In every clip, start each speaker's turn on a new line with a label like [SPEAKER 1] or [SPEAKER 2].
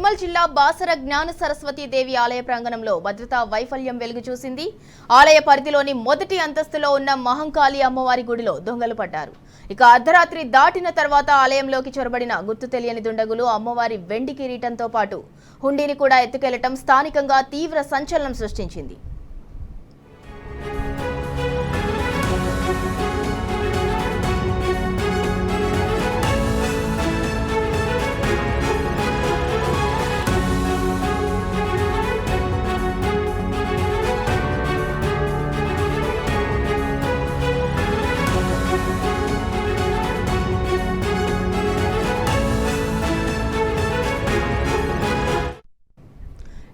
[SPEAKER 1] నిర్మల్ జిల్లా బాసర జ్ఞాన సరస్వతి దేవి ఆలయ ప్రాంగణంలో భద్రతా వైఫల్యం వెలుగు చూసింది. ఆలయ పరిధిలోని మొదటి అంతస్తులో ఉన్న మహంకాళి అమ్మవారి గుడిలో దొంగలు పడ్డారు. ఇక అర్ధరాత్రి దాటిన తర్వాత ఆలయంలోకి చొరబడిన గుర్తు తెలియని దుండగులు అమ్మవారి వెండి కిరీటంతో పాటు హుండీని కూడా ఎత్తుకెళ్లటం స్థానికంగా తీవ్ర సంచలనం సృష్టించింది.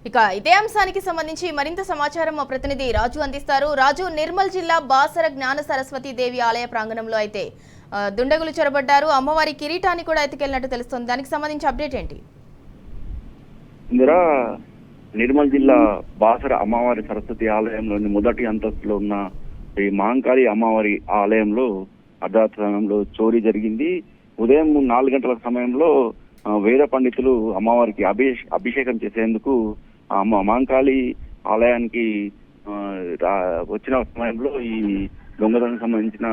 [SPEAKER 1] ఇక ఇదే అంశానికి సంబంధించి మరింత సమాచారం మా ప్రతినిధి రాజు అందిస్తారు. రాజు, నిర్మల్ జిల్లా బాసర జ్ఞాన సరస్వతి దేవి ఆలయ ప్రాంగణంలో అయితే దుండగులు చొరబడ్డారు. అమ్మవారి కిరీటాన్ని కూడా ఎత్తుకెళ్లినట్టు తెలుస్తుంది. దానికి సంబంధించి అప్డేట్ ఏంటి?
[SPEAKER 2] నిర్మల్ జిల్లా బాసర అమ్మవారి సరస్వతి ఆలయంలోని మొదటి అంతస్తులో ఉన్న ఈ మహంకాళి అమ్మవారి ఆలయంలో అర్ధరాత్రి సమయంలో చోరీ జరిగింది. ఉదయం 4 గంటల సమయంలో వేద పండితులు అమ్మవారికి అభిషేకం చేసేందుకు మహంకాళి ఆలయానికి వచ్చిన సమయంలో ఈ దొంగతనం సంబంధించిన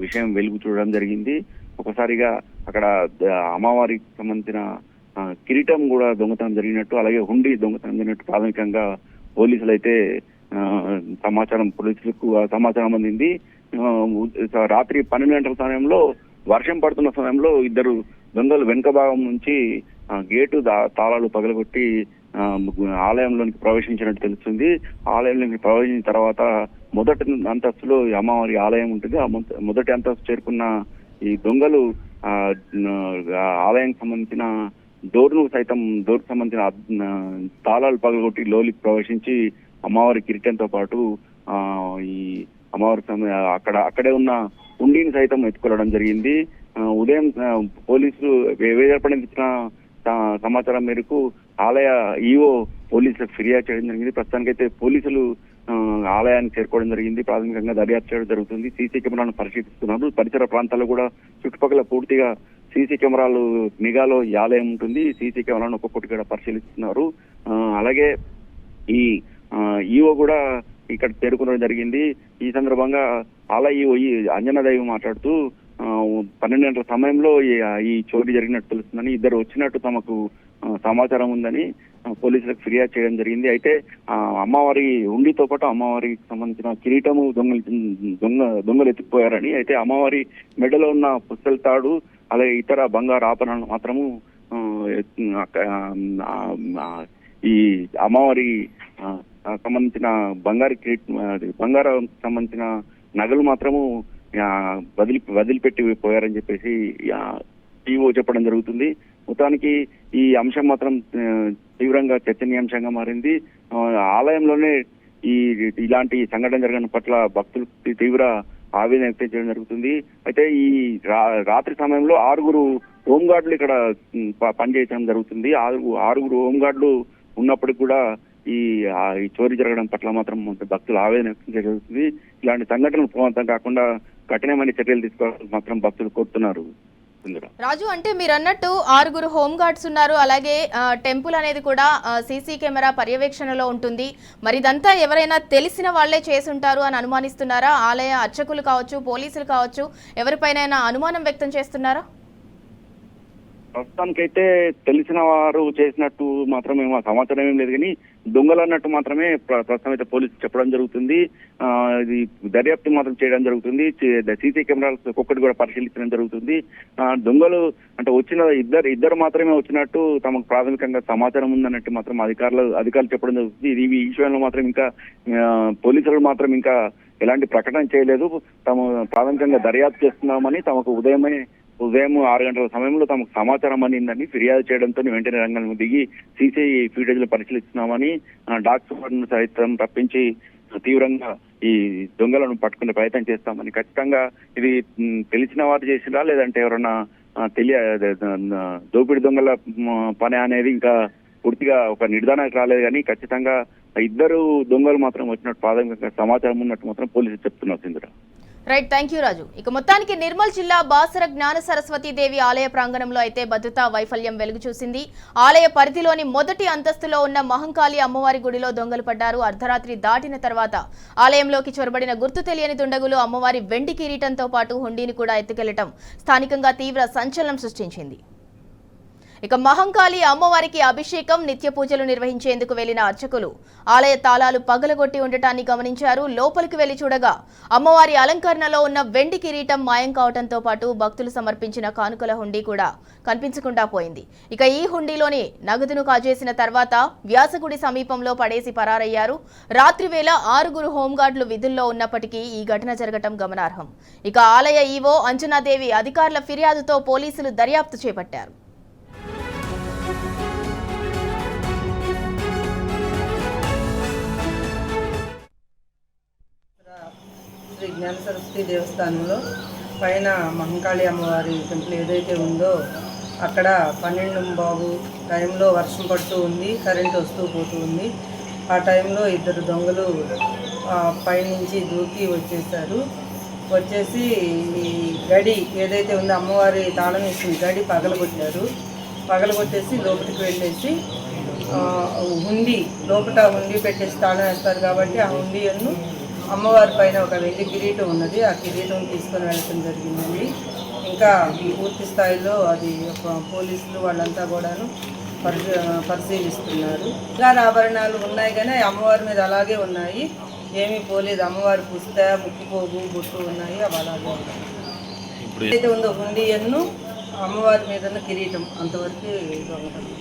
[SPEAKER 2] విషయం వెలుగు చూడడం జరిగింది. ఒకసారిగా అక్కడ అమ్మవారికి సంబంధించిన కిరీటం కూడా దొంగతనం జరిగినట్టు, అలాగే హుండీ దొంగతనం జరిగినట్టు ప్రాథమికంగా పోలీసులు అయితే పోలీసులకు సమాచారం అందింది. రాత్రి 12 గంటల సమయంలో వర్షం పడుతున్న సమయంలో ఇద్దరు దొంగలు వెనుక భాగం నుంచి గేటు తాళాలు పగలగొట్టి ఆలయంలోనికి ప్రవేశించినట్టు తెలుస్తుంది. ఆలయంలోకి ప్రవేశించిన తర్వాత మొదటి అంతస్తులో అమ్మవారి ఆలయం ఉంటుంది. మొదటి అంతస్తు చేరుకున్న ఈ దొంగలు ఆలయానికి సంబంధించిన డోర్కు సంబంధించిన తాళాలు పగలగొట్టి లోలికి ప్రవేశించి అమ్మవారి కిరీటంతో పాటు ఈ అమ్మవారి అక్కడే ఉన్న హుండీని సైతం ఎత్తుకెళ్లడం జరిగింది. ఉదయం పోలీసులు ఏర్పడిన సమాచారం మేరకు ఆలయ ఈఓ పోలీసులకు ఫిర్యాదు చేయడం జరిగింది. ప్రస్తుతానికైతే పోలీసులు ఆలయానికి చేరుకోవడం జరిగింది. ప్రాథమికంగా దర్యాప్తు చేయడం జరుగుతుంది. సీసీ కెమెరాలను పరిశీలిస్తున్నారు. పరిసర ప్రాంతాల్లో కూడా చుట్టుపక్కల పూర్తిగా సీసీ కెమెరాలు నిఘాలో ఈ ఆలయం ఉంటుంది. సీసీ కెమెరాలను ఒక్కొక్కటి కూడా పరిశీలిస్తున్నారు. అలాగే ఈ ఈఓ కూడా ఇక్కడ చేరుకోవడం జరిగింది. ఈ సందర్భంగా ఆలయ ఈఓ అంజనా దైవ మాట్లాడుతూ 12 గంటల సమయంలో ఈ చోరీ జరిగినట్టు తెలుస్తుందని, ఇద్దరు వచ్చినట్టు తమకు సమాచారం ఉందని పోలీసులకు ఫిర్యాదు చేయడం జరిగింది. అయితే అమ్మవారి హుండీతో పాటు అమ్మవారికి సంబంధించిన కిరీటము దొంగలు ఎత్తుకుపోయారని, అయితే అమ్మవారి మెడలో ఉన్న పుస్తల తాడు అలాగే ఇతర బంగారు ఆభరణాలు మాత్రము ఈ అమ్మవారి సంబంధించిన బంగారం సంబంధించిన నగలు మాత్రము వదిలిపెట్టి పోయారని చెప్పేసి ఈఓ చెప్పడం జరుగుతుంది. మొత్తానికి ఈ అంశం మాత్రం తీవ్రంగా చర్చనీయాంశంగా మారింది. ఆలయంలోనే ఇలాంటి సంఘటన జరగడం పట్ల భక్తులు తీవ్ర ఆవేదన వ్యక్తం చేయడం జరుగుతుంది. అయితే ఈ రాత్రి సమయంలో 6 హోంగార్డులు ఇక్కడ పనిచేయడం జరుగుతుంది. 6 హోంగార్డులు ఉన్నప్పటికీ కూడా ఈ చోరీ జరగడం పట్ల మాత్రం భక్తులు ఆవేదన వ్యక్తం జరుగుతుంది. ఇలాంటి సంఘటనలు పునరావృతం కాకుండా కఠినమైన చర్యలు తీసుకోవాలని మాత్రం భక్తులు కోరుతున్నారు.
[SPEAKER 1] రాజు, అంటే మీరు అన్నట్టు 6 హోమ్ గార్డ్స్ ఉన్నారు, అలాగే టెంపుల్ అనేది కూడా సీసీ కెమెరా పర్యవేక్షణలో ఉంటుంది. మరి ఇదంతా ఎవరైనా తెలిసిన వాళ్లే చేసుంటారు అని అనుమానిస్తున్నారా? ఆలయ అర్చకులు కావచ్చు, పోలీసులు కావచ్చు, ఎవరిపైన అనుమానం వ్యక్తం చేస్తున్నారా?
[SPEAKER 2] ప్రస్తుతానికైతే తెలిసిన వారు చేసినట్టు మాత్రమే సమాచారం ఏం లేదు, కానీ దొంగలు అన్నట్టు మాత్రమే ప్రస్తుతం అయితే పోలీసులు చెప్పడం జరుగుతుంది. ఇది దర్యాప్తు మాత్రం చేయడం జరుగుతుంది. సీసీ కెమెరాలు ఒక్కొక్కటి కూడా పరిశీలించడం జరుగుతుంది. దొంగలు అంటే వచ్చిన ఇద్దరు మాత్రమే వచ్చినట్టు తమకు ప్రాథమికంగా సమాచారం ఉందన్నట్టు మాత్రం అధికారులు చెప్పడం జరుగుతుంది. ఈ విషయంలో మాత్రం ఇంకా పోలీసులు మాత్రం ఇంకా ఎలాంటి ప్రకటన చేయలేదు. తాము ప్రాథమికంగా దర్యాప్తు చేస్తున్నామని, తమకు ఉదయం 6 గంటల సమయంలో తమకు సమాచారం అందిందని ఫిర్యాదు చేయడంతో వెంటనే రంగంలో దిగి సీసీ ఫీటేజ్లు పరిశీలిస్తున్నామని, డాక్టర్ సైతం రప్పించి తీవ్రంగా ఈ దొంగలను పట్టుకునే ప్రయత్నం చేస్తామని, ఖచ్చితంగా ఇది తెలిసిన వారు చేసినా లేదంటే ఎవరన్నా దోపిడి దొంగల పని అనేది ఇంకా పూర్తిగా ఒక నిర్ధారణకు రాలేదు. కానీ ఖచ్చితంగా 2 దొంగలు మాత్రం వచ్చినట్టు ప్రాథమికంగా సమాచారం ఉన్నట్టు మాత్రం పోలీసులు చెప్తున్నారు.
[SPEAKER 1] రైట్, థ్యాంక్ యూ రాజు. ఇక మొత్తానికి నిర్మల్ జిల్లా బాసర జ్ఞాన సరస్వతి దేవి ఆలయ ప్రాంగణంలో అయితే భద్రతా వైఫల్యం వెలుగు చూసింది. ఆలయ పరిధిలోని మొదటి అంతస్తులో ఉన్న మహంకాళి అమ్మవారి గుడిలో దొంగలు పడ్డారు. అర్ధరాత్రి దాటిన తర్వాత ఆలయంలోకి చొరబడిన గుర్తు తెలియని దుండగులు అమ్మవారి వెండి కిరీటంతో పాటు హుండీని కూడా ఎత్తుకెళ్లటం స్థానికంగా తీవ్ర సంచలనం సృష్టించింది. ఇక మహంకాళి అమ్మవారికి అభిషేకం, నిత్య పూజలు నిర్వహించేందుకు వెళ్లిన అర్చకులు ఆలయ తాళాలు పగలగొట్టి ఉండటాన్ని గమనించారు. లోపలికి వెళ్లి చూడగా అమ్మవారి అలంకరణలో ఉన్న వెండి కిరీటం మాయం కావడంతో పాటు భక్తులు సమర్పించిన కానుకల హుండీ కూడా కనిపించకుండా పోయింది. ఇక ఈ హుండీలోని నగదును కాజేసిన తర్వాత వ్యాసగుడి సమీపంలో పడేసి పరారయ్యారు. రాత్రి వేళ 6 హోంగార్డులు విధుల్లో ఉన్నప్పటికీ ఈ ఘటన జరగటం గమనార్హం. ఇక ఆలయ ఈవో అంజనాదేవి అధికారుల ఫిర్యాదుతో పోలీసులు దర్యాప్తు చేపట్టారు.
[SPEAKER 3] శ్రీ జ్ఞాన సరస్వతి దేవస్థానంలో పైన మహంకాళి అమ్మవారి టెంపుల్ ఏదైతే ఉందో అక్కడ 12 టైంలో వర్షం పడుతూ ఉంది, కరెంట్ వస్తూ పోతూ ఉంది. ఆ టైంలో 2 దొంగలు పైనుంచి దూకి వచ్చేసి ఈ గడి ఏదైతే ఉందో అమ్మవారి తాళం ఇస్తుంది గడి పగలగొట్టేసి లోపలికి వెళ్ళేసి హుండీ హుండీ పెట్టేసి తాళం వేస్తారు కాబట్టి ఆ హుండీను అమ్మవారి పైన ఒక వెండి కిరీటం ఉన్నది, ఆ కిరీటం తీసుకొని వెళ్ళటం జరిగిందండి. ఇంకా పూర్తి స్థాయిలో అది పోలీసులు వాళ్ళంతా కూడాను పరిశీలిస్తున్నారు. బంగారు ఆభరణాలు ఉన్నాయి కానీ అమ్మవారి మీద అలాగే ఉన్నాయి, ఏమీ పోలేదు. అమ్మవారి పుస్త, ముక్కుపోగు, బొట్టు ఉన్నాయి, అవి అలాగే ఉన్నాయి. ఏదైతే ఉందో హుండీను అమ్మవారి మీద కిరీటం అంతవరకు దొంగతనం.